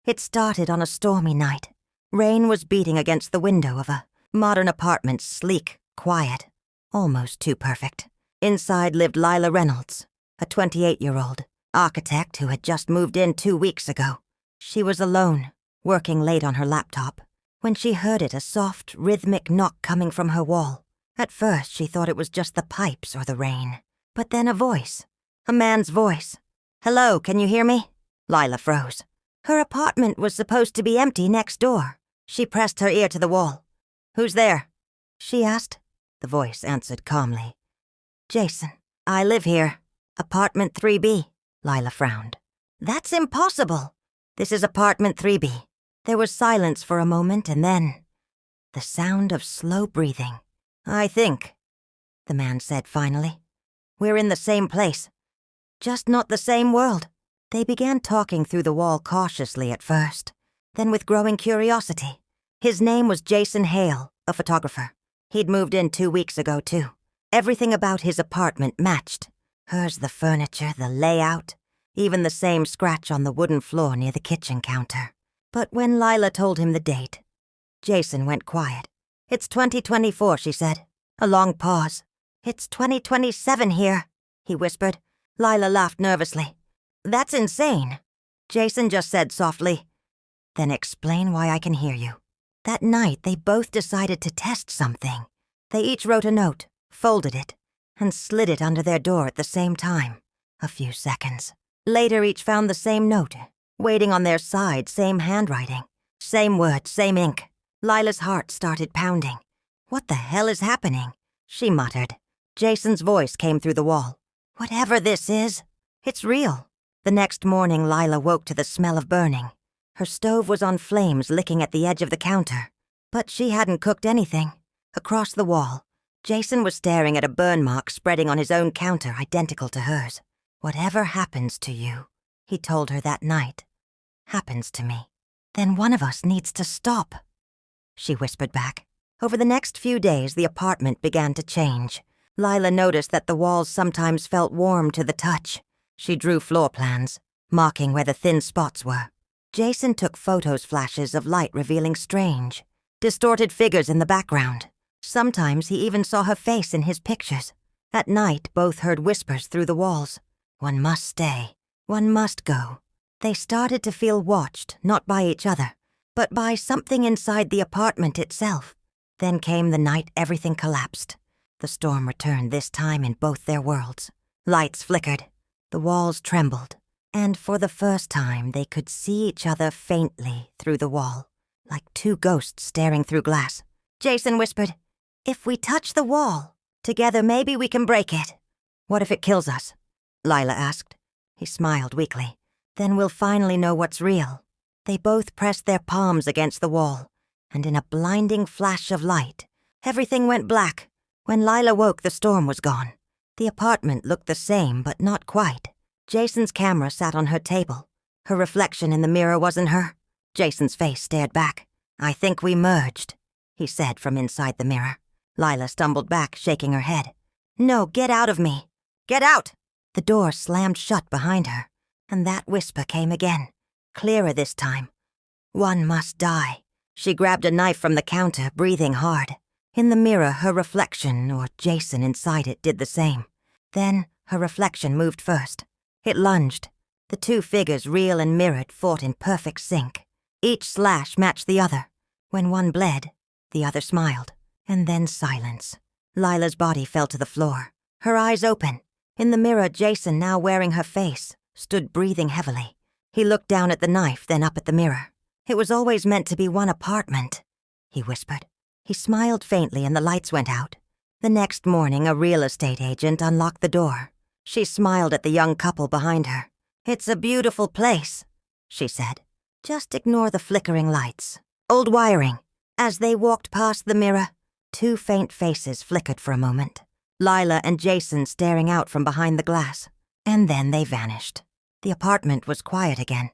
It started on a stormy night. Rain was beating against the window of a modern apartment, sleek, quiet, almost too perfect. Inside lived Lila Reynolds, a 28-year-old architect who had just moved in 2 weeks ago. She was alone, working late on her laptop, when she heard a soft, rhythmic knock coming from her wall. At first, she thought it was just the pipes or the rain. But then a man's voice. "Hello, can you hear me?" Lila froze. Her apartment was supposed to be empty next door. She pressed her ear to the wall. "Who's there?" she asked. The voice answered calmly. "Jason, I live here. Apartment 3B. Lila frowned. "That's impossible. This is apartment 3B. There was silence for a moment, and then the sound of slow breathing. "I think," the man said finally, "we're in the same place. Just not the same world." They began talking through the wall cautiously at first, then with growing curiosity. His name was Jason Hale, a photographer. He'd moved in 2 weeks ago, too. Everything about his apartment matched. Hers, the furniture, the layout, even the same scratch on the wooden floor near the kitchen counter. But when Lila told him the date, Jason went quiet. "It's 2024, she said. A long pause. "It's 2027 here," he whispered. Lila laughed nervously. "That's insane." Jason just said softly, "Then explain why I can hear you." That night, they both decided to test something. They each wrote a note, folded it, and slid it under their door at the same time. A few seconds. Later, each found the same note, waiting on their side, same handwriting, same words, same ink. Lila's heart started pounding. "What the hell is happening?" she muttered. Jason's voice came through the wall. "Whatever this is, it's real." The next morning, Lila woke to the smell of burning. Her stove was on flames, licking at the edge of the counter. But she hadn't cooked anything. Across the wall, Jason was staring at a burn mark spreading on his own counter, identical to hers. "Whatever happens to you," he told her that night, "happens to me. Then one of us needs to stop," she whispered back. Over the next few days, the apartment began to change. Lila noticed that the walls sometimes felt warm to the touch. She drew floor plans, marking where the thin spots were. Jason took flashes of light revealing strange, distorted figures in the background. Sometimes he even saw her face in his pictures. At night, both heard whispers through the walls. One must stay. One must go. They started to feel watched, not by each other, but by something inside the apartment itself. Then came the night everything collapsed. The storm returned, this time in both their worlds. Lights flickered. The walls trembled. And for the first time, they could see each other faintly through the wall, like two ghosts staring through glass. Jason whispered, "If we touch the wall, together maybe we can break it." "What if it kills us?" Lila asked. He smiled weakly. "Then we'll finally know what's real." They both pressed their palms against the wall, and in a blinding flash of light, everything went black. When Lila woke, the storm was gone. The apartment looked the same, but not quite. Jason's camera sat on her table. Her reflection in the mirror wasn't her. Jason's face stared back. "I think we merged," he said from inside the mirror. Lila stumbled back, shaking her head. "No, get out of me. Get out!" The door slammed shut behind her, and that whisper came again, clearer this time. "One must die." She grabbed a knife from the counter, breathing hard. In the mirror, her reflection, or Jason inside it, did the same. Then, her reflection moved first. It lunged. The two figures, real and mirrored, fought in perfect sync. Each slash matched the other. When one bled, the other smiled. And then silence. Lila's body fell to the floor, her eyes open. In the mirror, Jason, now wearing her face, stood breathing heavily. He looked down at the knife, then up at the mirror. "It was always meant to be one apartment," he whispered. He smiled faintly and the lights went out. The next morning, a real estate agent unlocked the door. She smiled at the young couple behind her. "It's a beautiful place," she said. "Just ignore the flickering lights. Old wiring." As they walked past the mirror, two faint faces flickered for a moment. Lila and Jason staring out from behind the glass. And then they vanished. The apartment was quiet again.